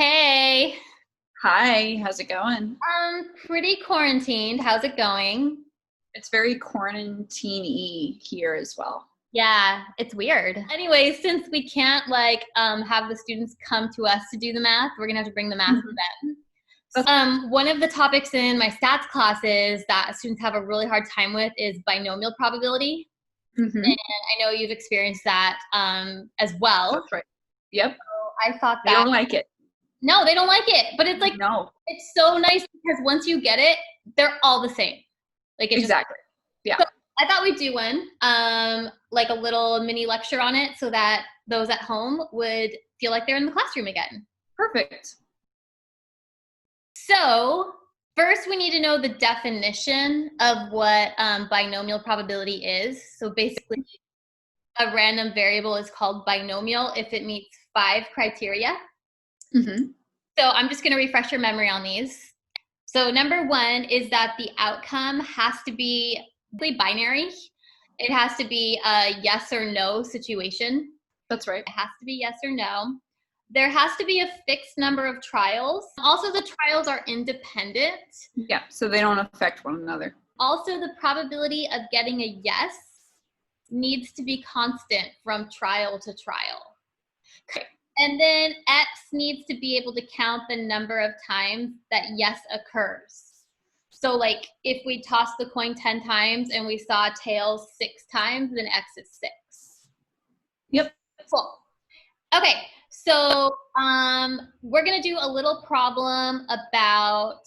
Hey, Hi, how's it going? pretty quarantined. How's it going? It's very quarantine-y here as well. Yeah, it's weird. Anyway, since we can't have the students come to us to do the math, we're gonna have to bring the math to Mhm. them. That's One of the topics in my stats classes that students have a really hard time with is binomial probability. And hmm I know you've experienced that as well. That's right. Yep. So I thought They that don't like it. no, they don't like it, but No, it's so nice because once you get it, they're all the same. Like it just exactly. Yeah, So I thought we'd do one, like a little mini lecture on it so that those at home would feel like they're in the classroom again. perfect. So first we need to know the definition of what binomial probability is. So basically a random variable is called binomial if it meets 5 criteria. hmm So I'm just gonna refresh your memory on these. So number one is that the outcome has to be binary. It has to be a yes or no situation. That's right. It has to be yes or no. There has to be a fixed number of trials. Also, the trials are independent. Yeah, so they don't affect one another. Also, the probability of getting a yes needs to be constant from trial to trial. Okay. And then X needs to be able to count the number of times that yes occurs. So like if we toss the coin 10 times and we saw tails 6 times, then X is 6. Yep. Cool. Okay, so we're gonna do a little problem about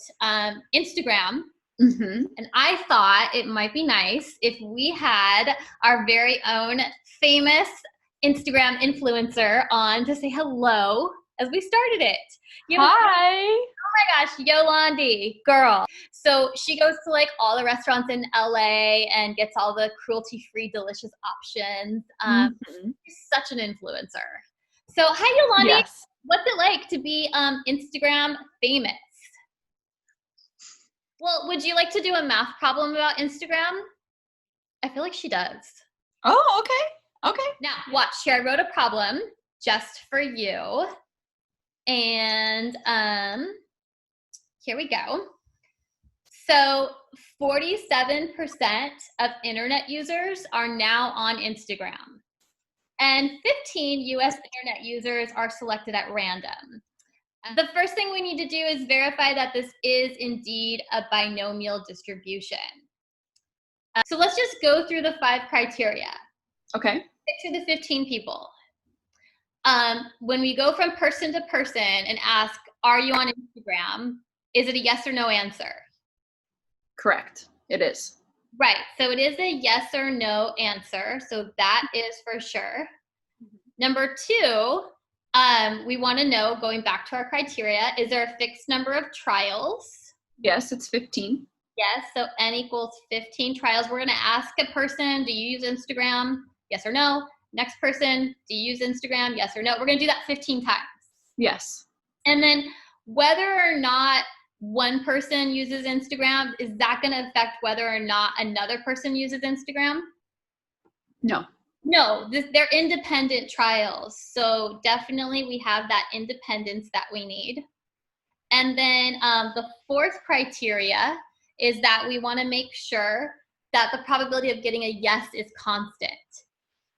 Instagram. hmm And I thought it might be nice if we had our very own famous Instagram influencer on to say hello as we started it. You have Hi. my gosh, Yolandi, girl. So she goes to like all the restaurants in LA and gets all the cruelty-free, delicious options. hmm She's such an influencer. So, hi, Yolandi. Yes. What's it like to be Instagram famous? Well, would you like to do a math problem about Instagram? I feel like she does. Oh, okay. Okay. Now, watch. Here, I wrote a problem just for you. And here we go. So 47% of internet users are now on Instagram, and 15 US internet users are selected at random. The first thing we need to do is verify that this is indeed a binomial distribution. So let's just go through the 5 criteria. Okay. Stick to the 15 people. When we go from person to person and ask, are you on Instagram? Is it a yes or no answer? Correct. It is. Right. So it is a yes or no answer. So that is for sure. Number two, we want to know, going back to our criteria, is there a fixed number of trials? Yes, it's 15. Yes. So n equals 15 trials. We're going to ask a person, do you use Instagram? Yes or no. Next person, do you use Instagram? Yes or no. We're going to do that 15 times. Yes. And then whether or not one person uses Instagram, is that going to affect whether or not another person uses Instagram? No. No, they're independent trials. So definitely we have that independence that we need. And then the fourth criteria is that we want to make sure that the probability of getting a yes is constant.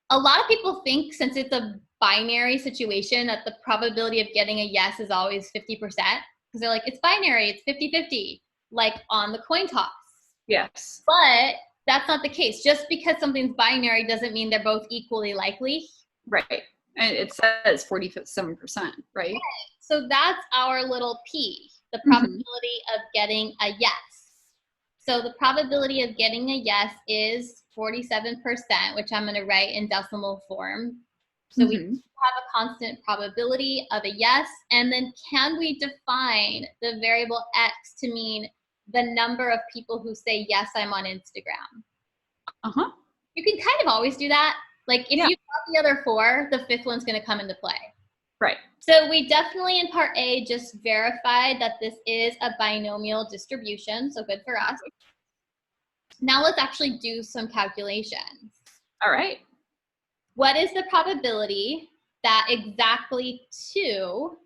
A lot of people think since it's a binary situation that the probability of getting a yes is always 50% because they're like, it's binary, it's 50-50, like on the coin toss. Yes. But that's not the case. Just because something's binary doesn't mean they're both equally likely. Right. And it says 47%, right? So that's our little p, the hmm probability of getting a yes. So the probability of getting a yes is 47%, which I'm going to write in decimal form. So we have a constant probability of a yes. And then can we define the variable x to mean the number of people who say, yes, I'm on Instagram? Uh-huh. You can kind of always do that. Like if Yeah. you got the other 4, the 5th one's going to come into play. Right. So we definitely in part A just verified that this is a binomial distribution. So good for us. Now let's actually do some calculations. All right. What is the probability that exactly 2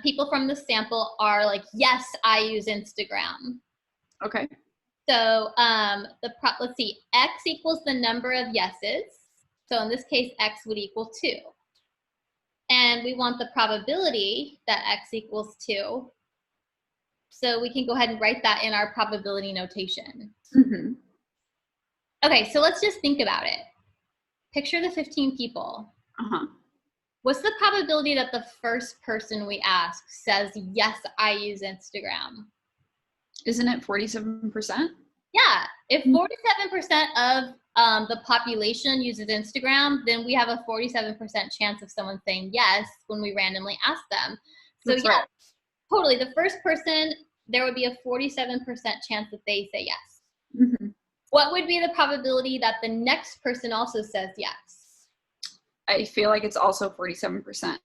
people from the sample are like, yes, I use Instagram. Okay. So let's see, X equals the number of yeses. So in this case, X would equal 2. And we want the probability that X equals 2. So we can go ahead and write that in our probability notation. Mm-hmm. Okay, so let's just think about it. Picture the 15 people. Uh-huh. What's the probability that the first person we ask says, yes, I use Instagram? Isn't it 47%? Yeah, if 47% of the population uses Instagram, then we have a 47% chance of someone saying yes when we randomly ask them. So That's yeah, right. totally. The first person, there would be a 47% chance that they say yes. Mm-hmm. What would be the probability that the next person also says yes? I feel like it's also 47%. Yeah,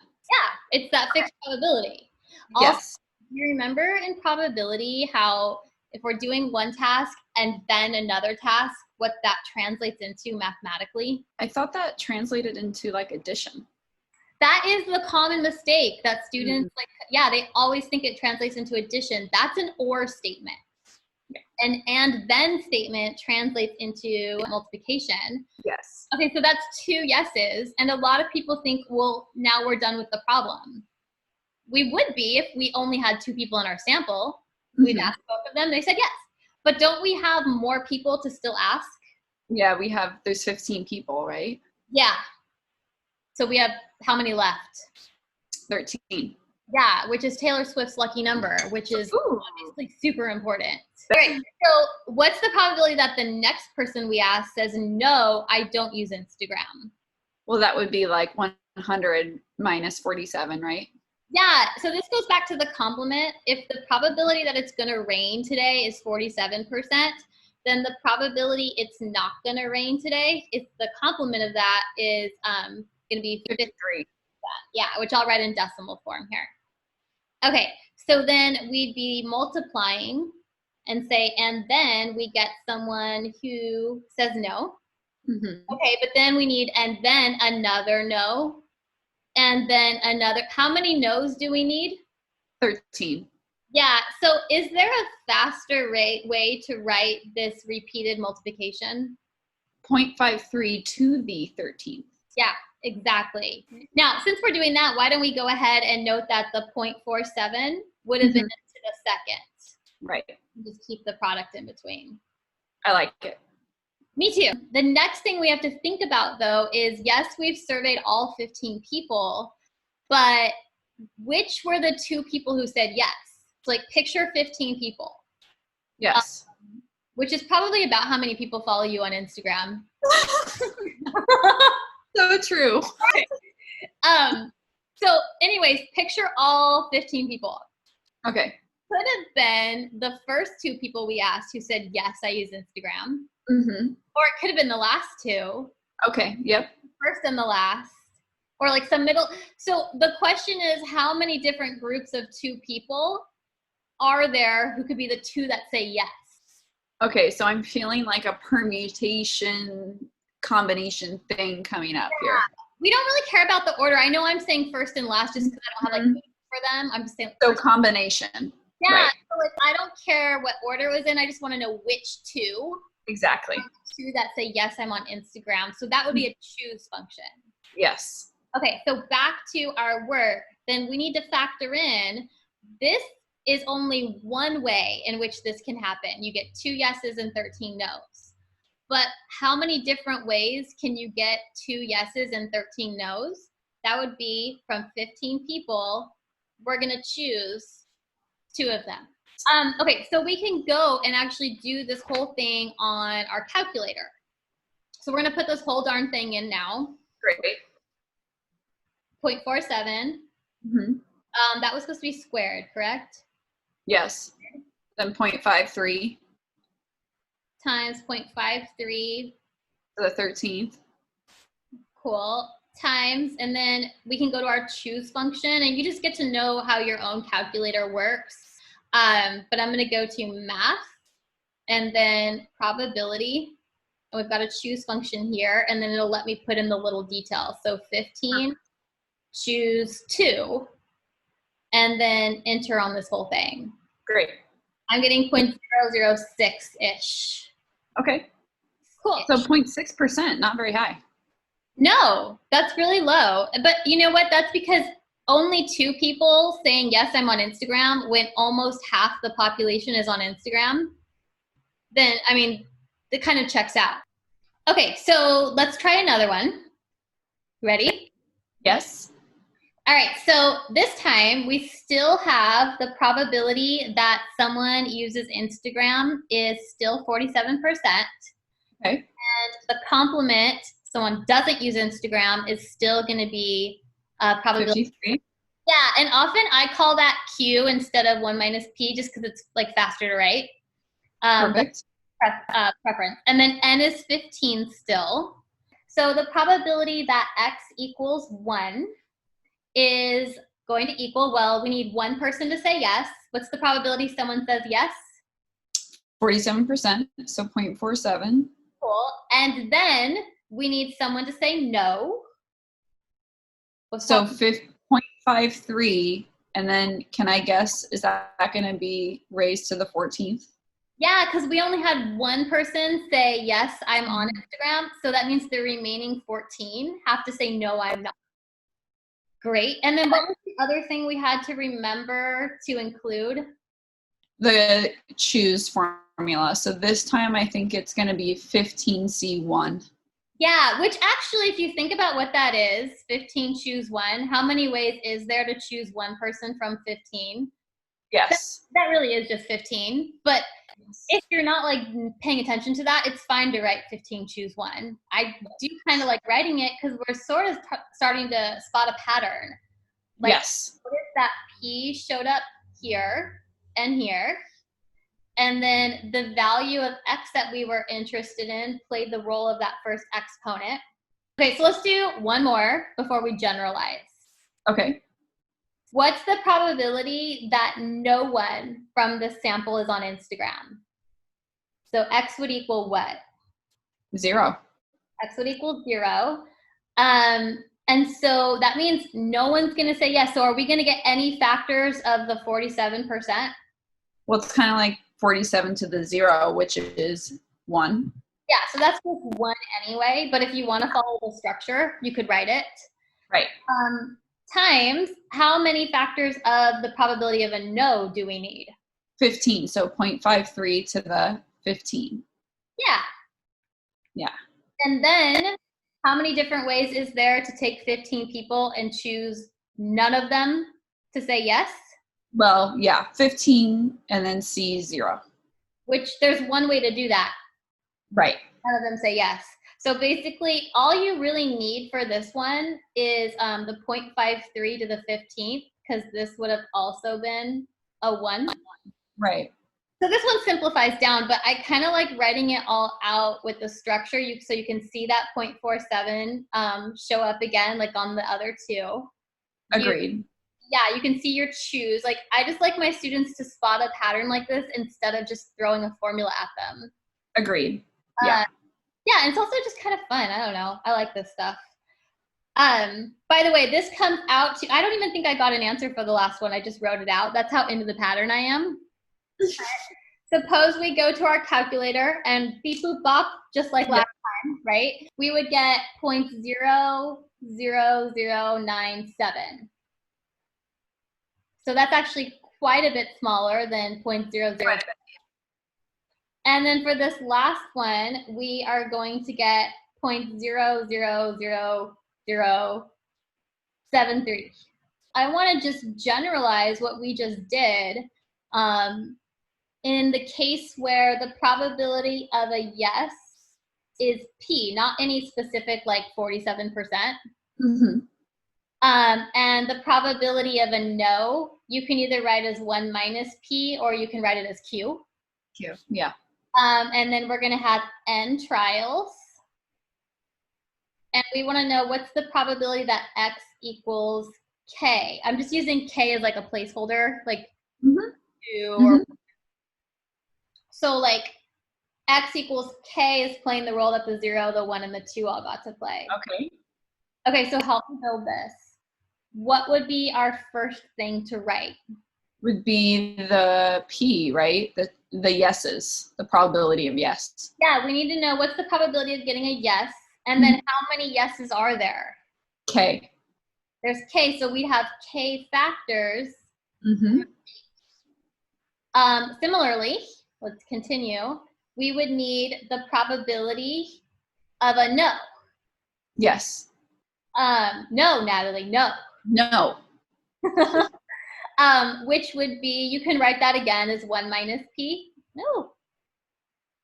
it's that fixed probability. Yes. Also, do you remember in probability how if we're doing one task and then another task, what that translates into mathematically? I thought that translated into like addition. That is the common mistake that students they always think it translates into addition. That's an or statement. An and then statement translates into multiplication. Yes. Okay, so that's 2 yeses. And a lot of people think, well, now we're done with the problem. We would be if we only had 2 people in our sample. We'd ask both of them. They said yes. But don't we have more people to still ask? Yeah, we have those 15 people, right? Yeah. So we have how many left? 13. Yeah, which is Taylor Swift's lucky number, which is obviously super important. All right, so what's the probability that the next person we ask says, no, I don't use Instagram? Well, that would be like 100 minus 47, right? Yeah, so this goes back to the complement. If the probability that it's going to rain today is 47%, then the probability it's not going to rain today, if the complement of that is going to be 53%. Yeah, which I'll write in decimal form here. Okay, so then we'd be multiplying and say, and then we get someone who says no. Okay, but then we need, and then another no. And then another, how many no's do we need? 13. Yeah, so is there a faster way to write this repeated multiplication? 0.53 to the 13th. Yeah, exactly. Now, since we're doing that, why don't we go ahead and note that the 0.47 would have been into the second. Right. Just keep the product in between. I like it. Me too. The next thing we have to think about, though, is yes, we've surveyed all 15 people, but which were the 2 people who said yes? It's like picture 15 people. Yes. Which is probably about how many people follow you on Instagram. So true. So anyways, picture all 15 people. Okay. Could have been the first 2 people we asked who said, yes, I use Instagram. Or it could have been the last 2. Okay, yep. First and the last. Or like some middle. So the question is, how many different groups of 2 people are there who could be the 2 that say yes? Okay, so I'm feeling like a permutation combination thing coming up here. We don't really care about the order. I know I'm saying first and last just because I don't have like for them. I'm just saying. So combination. Yeah, right. So like I don't care what order it was in. I just want to know which 2. Exactly. 2 that say yes, I'm on Instagram. So that would be a choose function. Yes. Okay, so back to our work. Then we need to factor in this is only one way in which this can happen. You get 2 yeses and 13 no's. But how many different ways can you get 2 yeses and 13 no's? That would be from 15 people, we're going to choose 2 of them. Okay, so we can go and actually do this whole thing on our calculator. So we're going to put this whole darn thing in now. Great. 0.47. That was supposed to be squared, correct? Yes. Then 0.53. Times 0.53. For the 13th. Cool. Times, and then we can go to our choose function, and you just get to know how your own calculator works. But I'm going to go to math, and then probability. And we've got a choose function here, and then it'll let me put in the little details. So 15, choose 2. and then enter on this whole thing. Great. I'm getting 0.006-ish. Okay. Cool. So 0.6%, not very high. No, that's really low. But you know what? That's because only 2 people saying, yes, I'm on Instagram, when almost half the population is on Instagram. Then, I mean, it kind of checks out. Okay, so let's try another one. Ready? Yes. All right, so this time we still have the probability that someone uses Instagram is still 47%. Okay. And the complement, someone doesn't use Instagram, is still going to be probability. 53. Yeah, and often I call that Q instead of 1 minus P just because it's like faster to write. Perfect. Preference. And then N is 15 still. So the probability that X equals 1 is going to equal, well, we need one person to say yes. What's the probability someone says yes? 47%, so 0.47. Cool. And then we need someone to say no. So 0.53, and then can I guess, is that going to be raised to the 14th? Yeah, because we only had one person say, yes, I'm on Instagram. So that means the remaining 14 have to say, no, I'm not. Great. And then what was the other thing we had to remember to include? The choose formula. So this time I think it's going to be 15C1. Yeah, which actually, if you think about what that is, 15 choose 1, how many ways is there to choose one person from 15? Yes. That really is just 15. But if you're not like paying attention to that, it's fine to write 15 choose 1. I do kind of like writing it because we're sort of starting to spot a pattern. Like, yes. Notice that P showed up here and here. And then the value of X that we were interested in played the role of that first exponent. Okay, so let's do one more before we generalize. Okay. What's the probability that no one from this sample is on Instagram? So X would equal what? 0. X would equal 0. And so that means no one's going to say yes. So are we going to get any factors of the 47%? Well, it's kind of like 47 to the 0, which is 1. Yeah, so that's just 1 anyway. But if you want to follow the structure, you could write it. Right. Times how many factors of the probability of a no do we need? 15. So 0.53 to the 15. Yeah. Yeah. And then how many different ways is there to take 15 people and choose none of them to say yes? Well, yeah, 15 and then C 0. Which there's one way to do that. Right. None of them say yes. So basically, all you really need for this one is the 0.53 to the 15th, because this would have also been a 1. Right. So this one simplifies down, but I kind of like writing it all out with the structure, so you can see that 0.47 show up again, like on the other 2. Agreed. You can see your choose. Like, I just like my students to spot a pattern like this instead of just throwing a formula at them. Agreed. Yeah. Yeah, it's also just kind of fun. I don't know. I like this stuff. By the way, this comes out to, I don't even think I got an answer for the last one. I just wrote it out. That's how into the pattern I am. Suppose we go to our calculator and beep boop bop, just like last time, right? We would get 0.00097. So that's actually quite a bit smaller than 0.00. And then for this last one, we are going to get 0.00073. I want to just generalize what we just did. In the case where the probability of a yes is P, not any specific like 47%. Mm-hmm. And the probability of a no, you can either write as 1 minus P or you can write it as Q. Q, yeah. And then we're going to have N trials. And we want to know what's the probability that X equals K. I'm just using K as like a placeholder, like 2 or so like X equals K is playing the role that the 0, the 1, and the 2 all got to play. Okay. Okay, so help me build this. what would be our first thing to write? Would be the P, right? The yeses, the probability of yes. Yeah, we need to know what's the probability of getting a yes, and then how many yeses are there? K. There's K, so we have K factors. Mm-hmm. Similarly, let's continue. We would need the probability of a no. Yes. No, Natalie, no. No. Which would be, you can write that again as 1 minus P. No.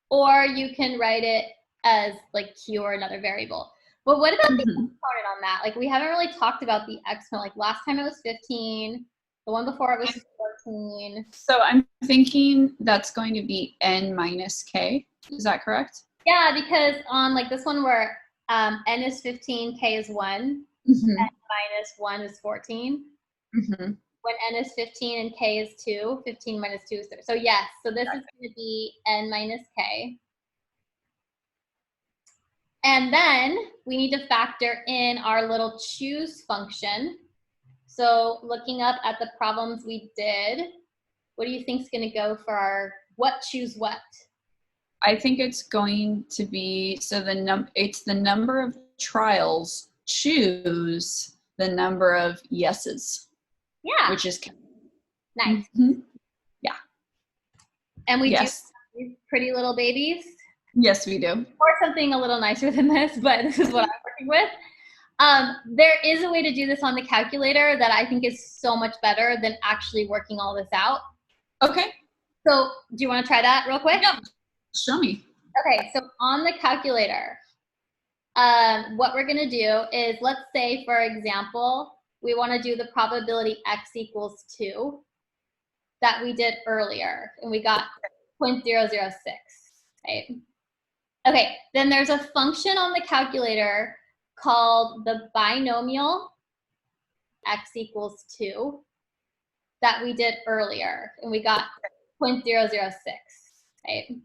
Or you can write it as like Q or another variable. But what about the exponent on that? Like we haven't really talked about the exponent. Like last time it was 15. The one before it was 14. So I'm thinking that's going to be N minus K. Is that correct? Yeah, because on like this one where N is 15, K is 1, N minus 1 is 14. When N is 15 and K is 2, 15 minus 2 is 3. So yes, so this is going to be N minus K. And then we need to factor in our little choose function. So looking up at the problems we did, what do you think is going to go for our what choose what? I think it's going to be, so it's the number of trials choose the number of yeses. Yeah. Which is nice. Yeah. And we do these pretty little babies. Yes, we do. Or something a little nicer than this, but this is what I'm working with. There is a way to do this on the calculator that I think is so much better than actually working all this out. Okay. So do you want to try that real quick? Yeah. Show me. Okay, so on the calculator, what we're going to do is, let's say, for example, we want to do the probability x equals 2 that we did earlier, and we got 0.006, right? Okay, then there's a function on the calculator called the binomial x equals 2 that we did earlier, and we got 0.006, right?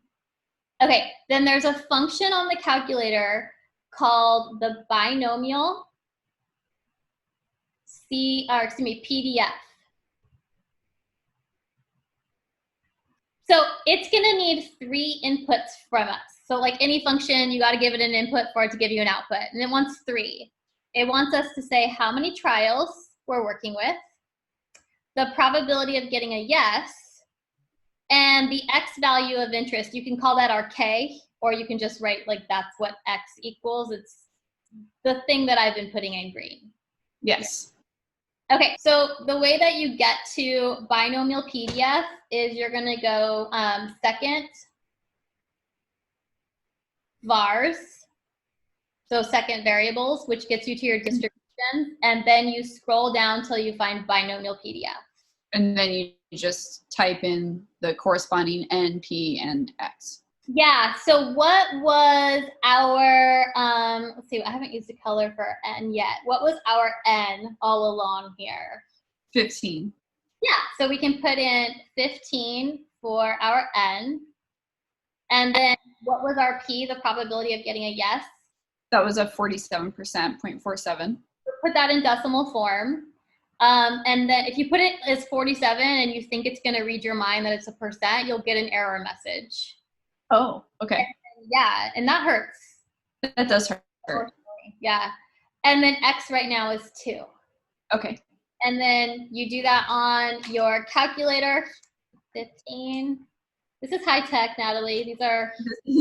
Okay, then there's a function on the calculator called the binomial PDF. So it's going to need 3 inputs from us. So like any function, you got to give it an input for it to give you an output. And it wants 3. It wants us to say how many trials we're working with, the probability of getting a yes, and the x value of interest. You can call that our k, or you can just write like that's what x equals. It's the thing that I've been putting in green. Yes. Okay, so the way that you get to binomial PDF is you're going to go second vars, so second variables, which gets you to your distributions, and then you scroll down till you find binomial PDF. And then you just type in the corresponding N, P, and X. Yeah, so what was our, let's see, I haven't used the color for N yet. What was our N all along here? 15. Yeah, so we can put in 15 for our N. And then what was our P, the probability of getting a yes? That was a 47%, 0.47. Put that in decimal form. And then if you put it as 47 and you think it's going to read your mind that it's a percent, you'll get an error message. Oh, okay. Yeah, and that hurts. That does hurt. Yeah. And then X right now is 2. Okay. And then you do that on your calculator. 15. This is high tech, Natalie. These are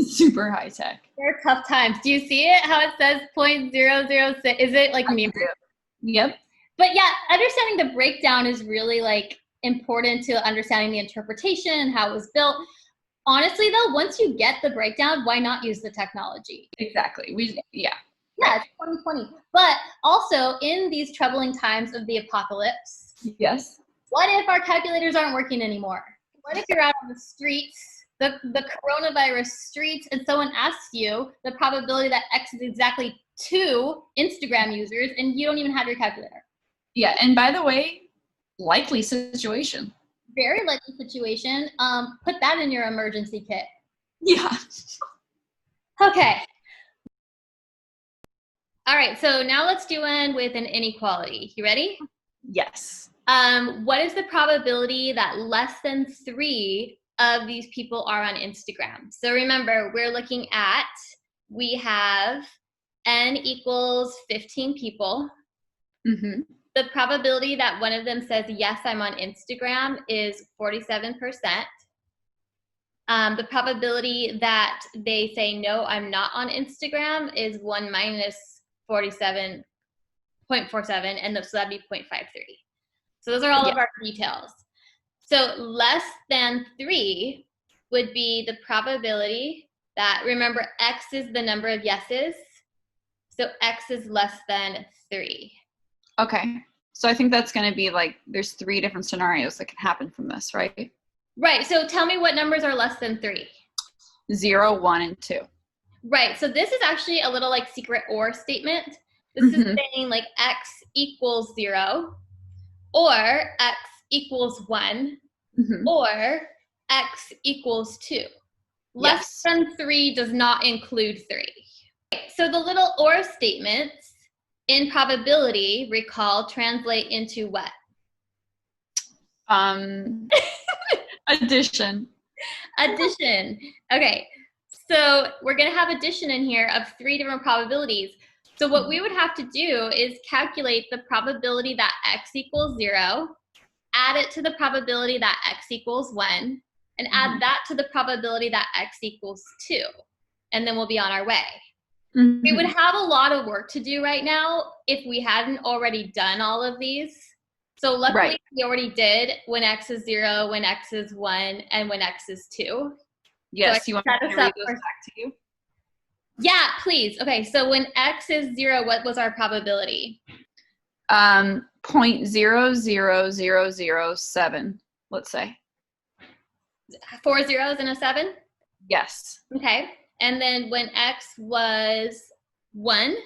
super high tech. They're tough times. Do you see it? How it says 0.006? Is it like me? Yep. But yeah, understanding the breakdown is really like important to understanding the interpretation and how it was built. Honestly, though, once you get the breakdown, why not use the technology? Exactly. Yeah, right. It's 2020. But also, in these troubling times of the apocalypse, yes, what if our calculators aren't working anymore? What if you're out on the streets, the coronavirus streets, and someone asks you the probability that X is exactly 2 Instagram users, and you don't even have your calculator? Yeah, and by the way, likely situation. Very likely situation. Put that in your emergency kit. Yeah. Okay. All right, so now let's do one with an inequality. You ready? Yes. What is the probability that less than 3 of these people are on Instagram? So remember, we're looking at, we have n equals 15 people. Mm-hmm. The probability that one of them says, yes, I'm on Instagram is 47%. The probability that they say, no, I'm not on Instagram is 1 minus 47.47, and so that'd be 0.53. So those are all of our details. So less than 3 would be the probability that, remember, x is the number of yeses, so x is less than 3. Okay. So I think that's going to be like, there's 3 different scenarios that can happen from this, right? Right. So tell me what numbers are less than 3. 0, 1, and 2. Right. So this is actually a little like secret or statement. This is saying like x equals 0, or x equals 1, or x equals 2. Less than 3 does not include 3. So the little or statements in probability, recall, translate into what? Addition. Addition. Okay. So we're going to have addition in here of 3 different probabilities. So what we would have to do is calculate the probability that x equals 0, add it to the probability that x equals 1, and add that to the probability that x equals 2. And then we'll be on our way. We would have a lot of work to do right now if we hadn't already done all of these. So luckily we already did when x is 0, when x is 1, and when x is 2. Yes, so you want me to read those back to you? Yeah, please. Okay, so when x is 0, what was our probability? 0.00007, let's say. 4 zeros and a 7? Yes. Okay. And then when x was 1?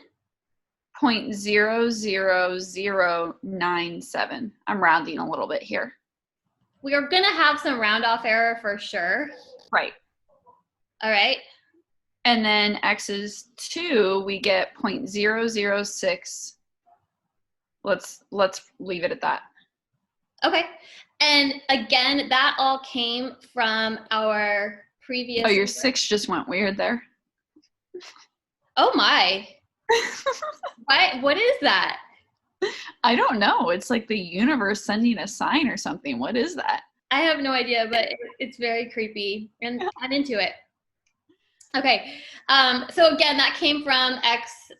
0.00097. I'm rounding a little bit here. We are going to have some round off error for sure. Right. All right. And then x is 2, we get 0.006. Let's leave it at that. Okay. And again, that all came from our previous. Oh, your 6 just went weird there. Oh my. What is that? I don't know. It's like the universe sending a sign or something. What is that? I have no idea, but it's very creepy, and I'm into it. Okay, so again, that came from x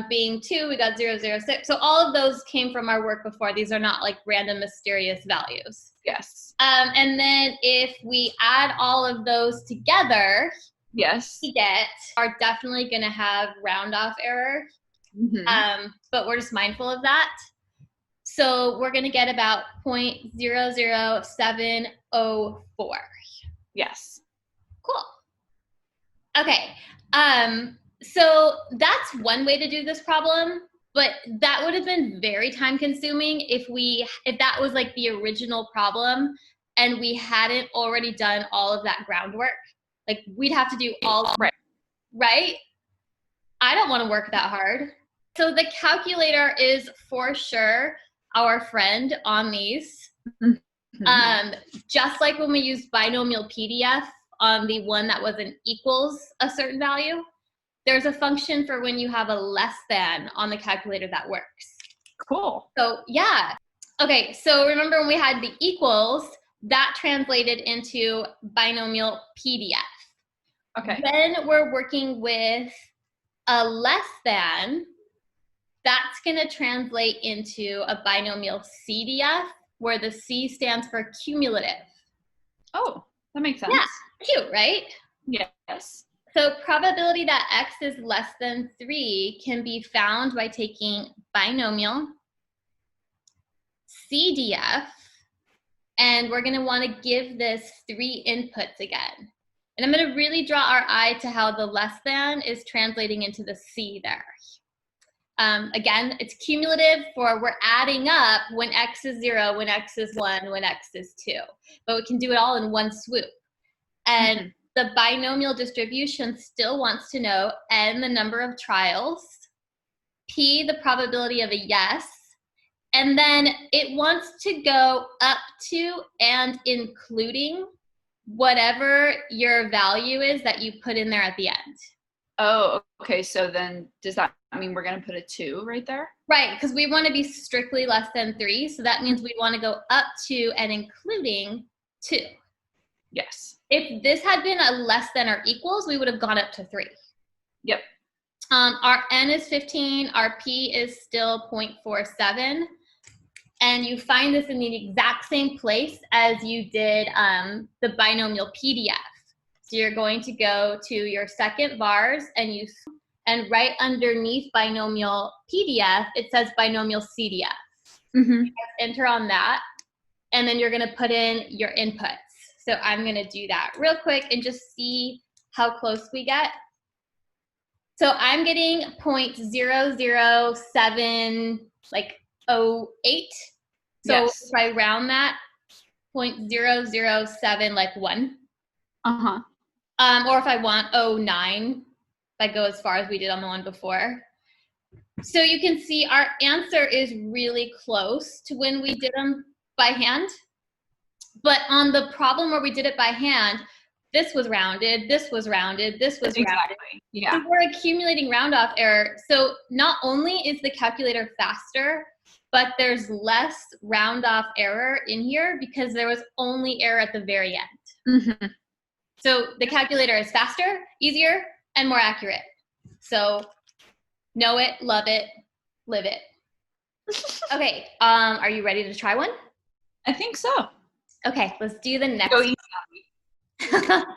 being 2, we got 0.006. So all of those came from our work before. These are not like random mysterious values. Yes. And then if we add all of those together, yes, we are definitely going to have round off error, but we're just mindful of that. So we're going to get about 0.00704. Yes. Cool. Okay, so that's one way to do this problem, but that would have been very time consuming if that was like the original problem and we hadn't already done all of that groundwork. Like we'd have to do all of it, right? I don't want to work that hard. So the calculator is for sure our friend on these. Just like when we used binomial PDF on the one that wasn't equals a certain value, there's a function for when you have a less than on the calculator that works. Cool. So yeah. Okay, so remember when we had the equals, that translated into binomial PDF. Okay. Then we're working with a less than, that's going to translate into a binomial CDF, where the C stands for cumulative. Oh, that makes sense. Yeah, cute, right? Yes. So probability that x is less than 3 can be found by taking binomial, CDF, and we're going to want to give this 3 inputs again. And I'm going to really draw our eye to how the less than is translating into the C there. Again, it's cumulative for we're adding up when x is 0, when x is 1, when x is 2. But we can do it all in one swoop. And the binomial distribution still wants to know n, the number of trials, p, the probability of a yes, And then it wants to go up to and including whatever your value is that you put in there at the end. Oh, okay. So then does that mean we're going to put a 2 right there? Right, because we want to be strictly less than 3. So that means we want to go up to and including 2. Yes. If this had been a less than or equals, we would have gone up to 3. Yep. Our n is 15. Our p is still 0.47. And you find this in the exact same place as you did the binomial PDF. So you're going to go to your second vars and right underneath binomial PDF, it says binomial CDF. Mm-hmm. Enter on that, and then you're going to put in your inputs. So I'm going to do that real quick and just see how close we get. So I'm getting 0.007 like 08. So Yes. if I round that, 0.007 like 1. Uh-huh. Or if I want 09, if I go as far as we did on the one before. So you can see our answer is really close to when we did them by hand. But on the problem where we did it by hand, this was rounded, this was rounded, this was rounded. Exactly. Yeah. So we're accumulating round-off error. So not only is the calculator faster, but there's less round-off error in here because there was only error at the very end. Mm-hmm. So the calculator is faster, easier, and more accurate. So know it, love it, live it. Okay, are you ready to try one? I think so. Okay, let's do the next Go one. easy.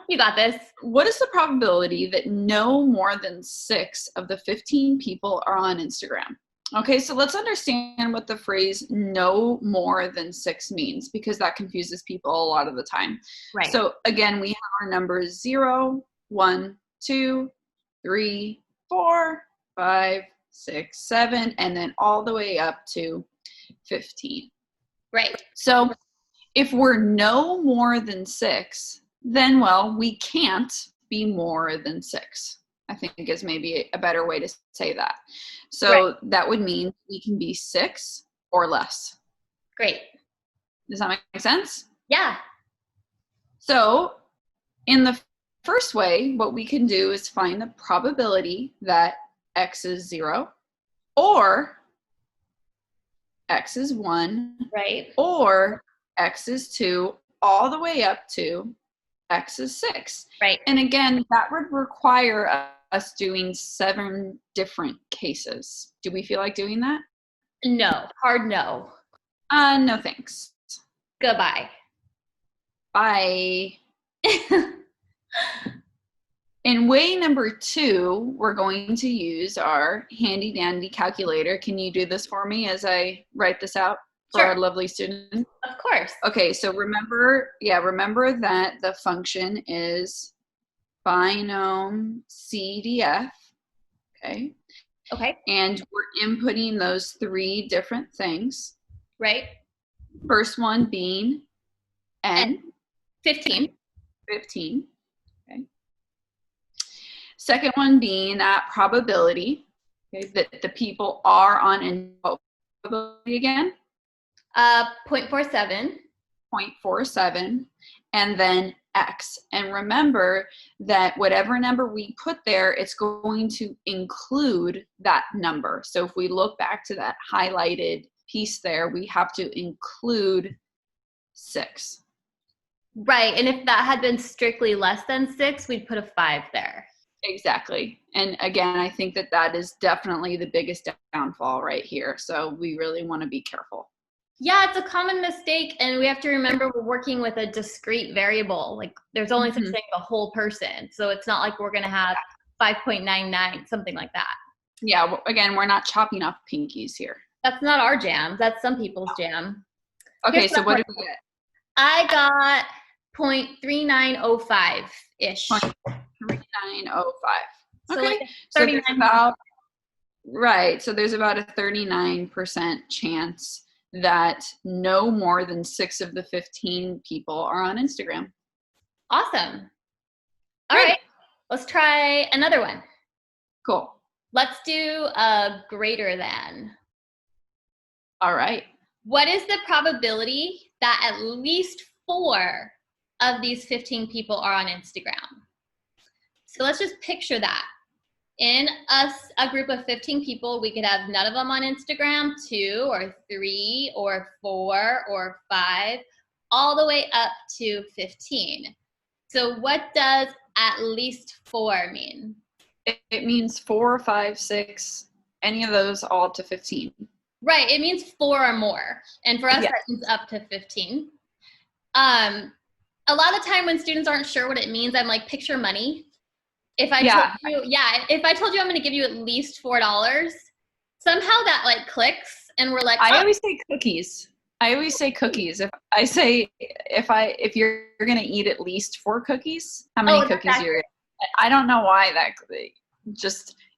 You got this. What is the probability that no more than 6 of the 15 people are on Instagram? Okay, so let's understand what the phrase no more than 6 means, because that confuses people a lot of the time. Right. So again, we have our numbers 0, 1, 2, 3, 4, 5, 6, 7, and then all the way up to 15. Right. So if we're no more than 6, then, well, we can't be more than 6, I think is maybe a better way to say that. So that would mean we can be 6 or less. Great. Does that make sense? Yeah. So in the first way, what we can do is find the probability that x is 0 or x is 1, right, or x is 2, all the way up to x is 6. Right. And again, that would require us doing 7 different cases. Do we feel like doing that? No. Hard no. No thanks. Goodbye. Bye. In way number 2, we're going to use our handy dandy calculator. Can you do this for me as I write this out for Sure. our lovely student? Of course. Okay, so remember that the function is binom CDF, okay? Okay. And we're inputting those 3 different things. Right. First one being n. 15. 15, okay? Second one being that probability, okay, that the people are on, and what probability again? 0.47. 0.47, and then x. And remember that whatever number we put there, it's going to include that number. So if we look back to that highlighted piece there, we have to include 6. Right. And if that had been strictly less than 6, we'd put a 5 there. Exactly. And again, I think that that is definitely the biggest downfall right here. So we really want to be careful. Yeah, it's a common mistake, and we have to remember we're working with a discrete variable. Like, there's only such thing as a whole person, so it's not like we're going to have 5.99, something like that. Yeah, again, we're not chopping off pinkies here. That's not our jam. That's some people's jam. Okay, so what did we get? I got 0.3905-ish. 0.3905. So okay, like so there's about, right, so there's about a 39% chance that no more than 6 of the 15 people are on Instagram. Awesome. All right, let's try another one. Cool. Let's do a greater than. All right. What is the probability that at least 4 of these 15 people are on Instagram? So let's just picture that. In a group of 15 people, we could have none of them on Instagram, 2 or 3 or 4 or 5, all the way up to 15. So what does at least 4 mean? It means 4, 5, 6, any of those all up to 15. Right, it means 4 or more. And for us, that means up to 15. A lot of time when students aren't sure what it means, I'm like, picture money. If I told you I'm going to give you at least $4, somehow that like clicks, and we're like, I always say cookies. If you're going to eat at least 4 cookies, how many cookies you're? I don't know why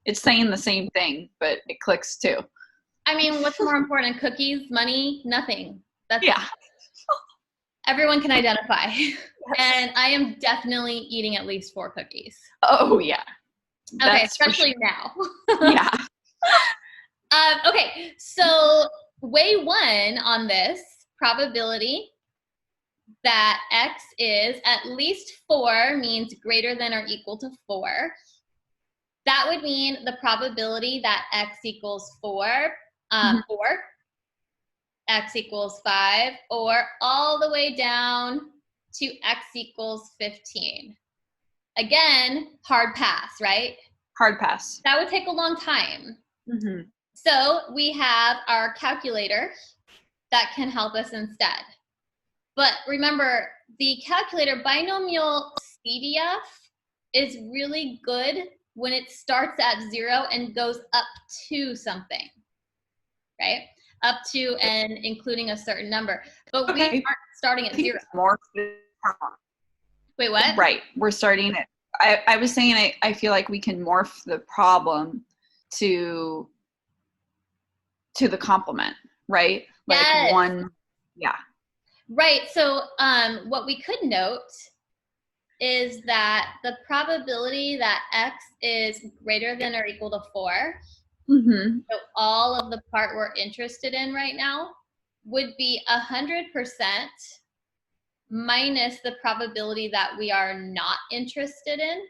it's saying the same thing, but it clicks too. I mean, what's more important? Cookies, money, nothing. That's everyone can identify. Yes. And I am definitely eating at least 4 cookies. Oh, yeah. Okay, especially now. Yeah. Okay, so way 1 on this probability that x is at least 4 means greater than or equal to 4. That would mean the probability that x equals 4, 4, x equals 5, or all the way down to x equals 15. Again, hard pass, right? Hard pass. That would take a long time. Mm-hmm. So we have our calculator that can help us instead. But remember, the calculator binomial CDF is really good when it starts at 0 and goes up to something, right? Up to and including a certain number. But we aren't starting at 0. Wait, what? Right. We're starting at, I was saying I feel like we can morph the problem to the complement, right? Like yes. 1, yeah. Right. So what we could note is that the probability that x is greater than or equal to 4, so all of the part we're interested in right now, would be 100% minus the probability that we are not interested in.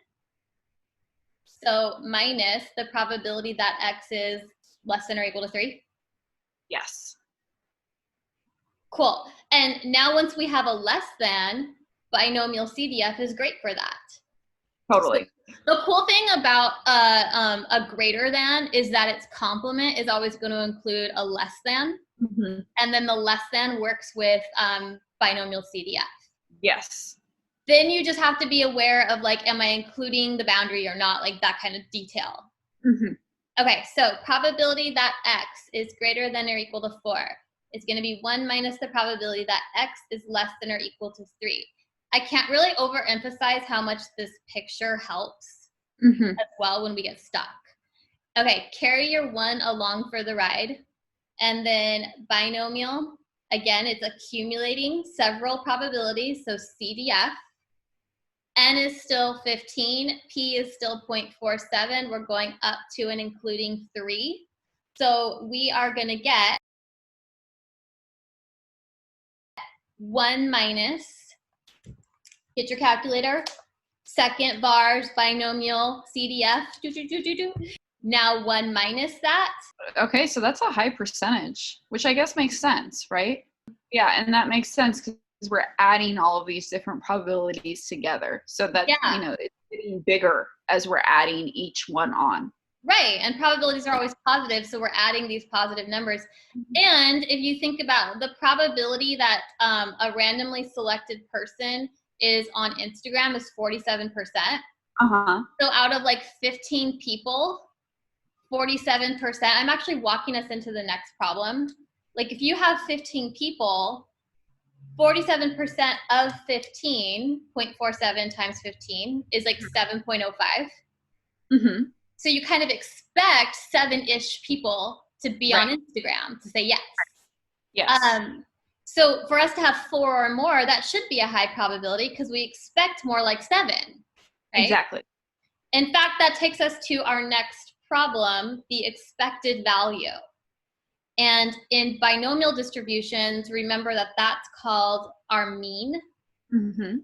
So minus the probability that x is less than or equal to 3. Yes. Cool. And now once we have a less than, binomial CDF is great for that. Totally. So the cool thing about a greater than is that its complement is always going to include a less than. And then the less than works with binomial CDF. Yes. Then you just have to be aware of like, am I including the boundary or not? Like that kind of detail. Okay, so probability that x is greater than or equal to 4 is going to be 1 minus the probability that x is less than or equal to 3. I can't really overemphasize how much this picture helps as well when we get stuck. Okay, carry your 1 along for the ride. And then binomial, again, it's accumulating several probabilities, so CDF. N is still 15, P is still 0.47. We're going up to and including 3. So we are going to get 1 minus, get your calculator, second bars, binomial, CDF, Now 1 minus that. Okay, so that's a high percentage, which I guess makes sense, right? Yeah, and that makes sense because we're adding all of these different probabilities together. So that, it's getting bigger as we're adding each one on. Right, and probabilities are always positive, so we're adding these positive numbers. And if you think about the probability that a randomly selected person is on Instagram is 47%. So out of like 15 people, 47%, I'm actually walking us into the next problem. Like if you have 15 people, 47% of 15, 0.47 times 15 is like 7.05. So you kind of expect 7-ish people to be on Instagram to say yes. Yes. So for us to have 4 or more, that should be a high probability because we expect more like 7. Right? Exactly. In fact, that takes us to our next problem, the expected value. And in binomial distributions, remember that that's called our mean. Mm-hmm.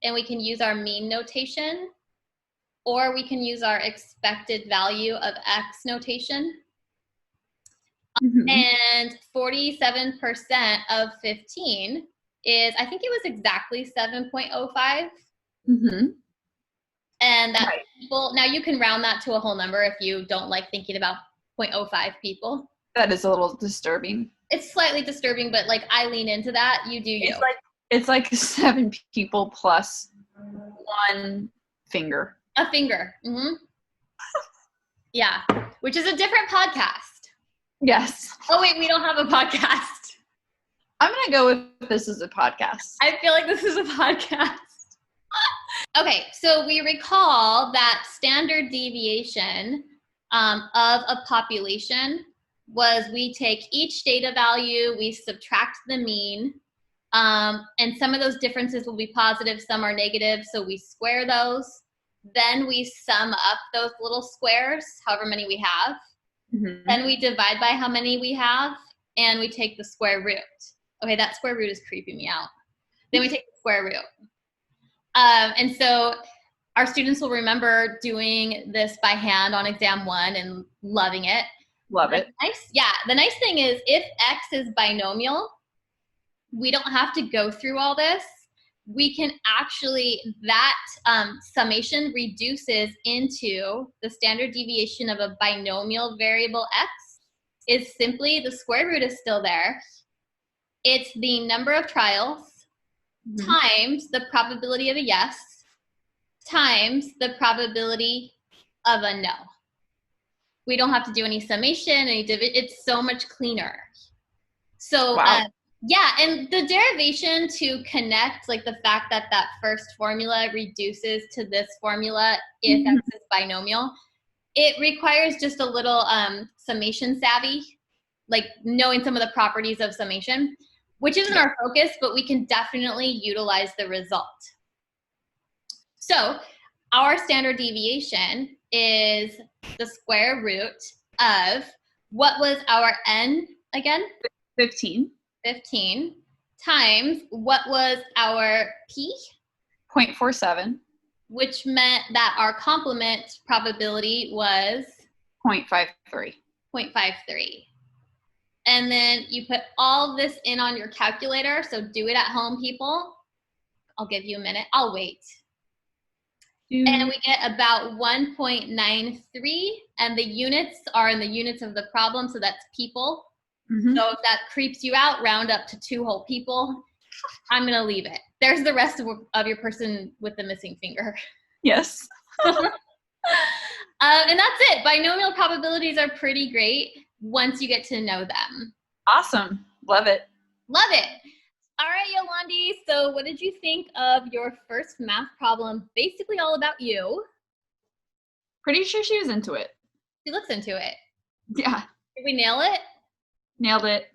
And we can use our mean notation, or we can use our expected value of x notation. Mm-hmm. And 47% of 15 is, I think it was exactly 7.05. Mm-hmm. And that's Right. people. Now you can round that to a whole number if you don't like thinking about 0.05 people. That is a little disturbing. It's slightly disturbing, but like I lean into that. You do you. It's like 7 people plus 1 finger. A finger. Mm-hmm. Yeah, which is a different podcast. Yes. Oh wait, we don't have a podcast. I'm going to go with this as a podcast. I feel like this is a podcast. Okay, so we recall that standard deviation of a population was we take each data value, we subtract the mean, and some of those differences will be positive, some are negative, so we square those. Then we sum up those little squares, however many we have. Mm-hmm. Then we divide by how many we have, and we take the square root. Okay, that square root is creeping me out. Then we take the square root. And so our students will remember doing this by hand on exam 1 and loving it. Love it. The nice thing is if x is binomial, we don't have to go through all this. We can actually, that summation reduces into the standard deviation of a binomial variable x is simply the square root is still there. It's the number of trials times the probability of a yes times the probability of a no. We don't have to do any summation, any it's so much cleaner. So wow. And the derivation to connect, like the fact that that first formula reduces to this formula if x is binomial, it requires just a little summation savvy, like knowing some of the properties of summation, which isn't our focus, but we can definitely utilize the result. So our standard deviation is the square root of, what was our n again? 15. 15 times, what was our p? 0.47. Which meant that our complement probability was 0.53. 0.53. And then you put all this in on your calculator. So do it at home, people. I'll give you a minute. I'll wait. And we get about 1.93. And the units are in the units of the problem. So that's people. Mm-hmm. So if that creeps you out, round up to 2 whole people. I'm going to leave it. There's the rest of your person with the missing finger. Yes. And that's it. Binomial probabilities are pretty great once you get to know them. Awesome. Love it. Love it. All right, Yolandi. So what did you think of your first math problem? Basically all about you. Pretty sure she was into it. She looks into it. Yeah. Did we nail it? Nailed it.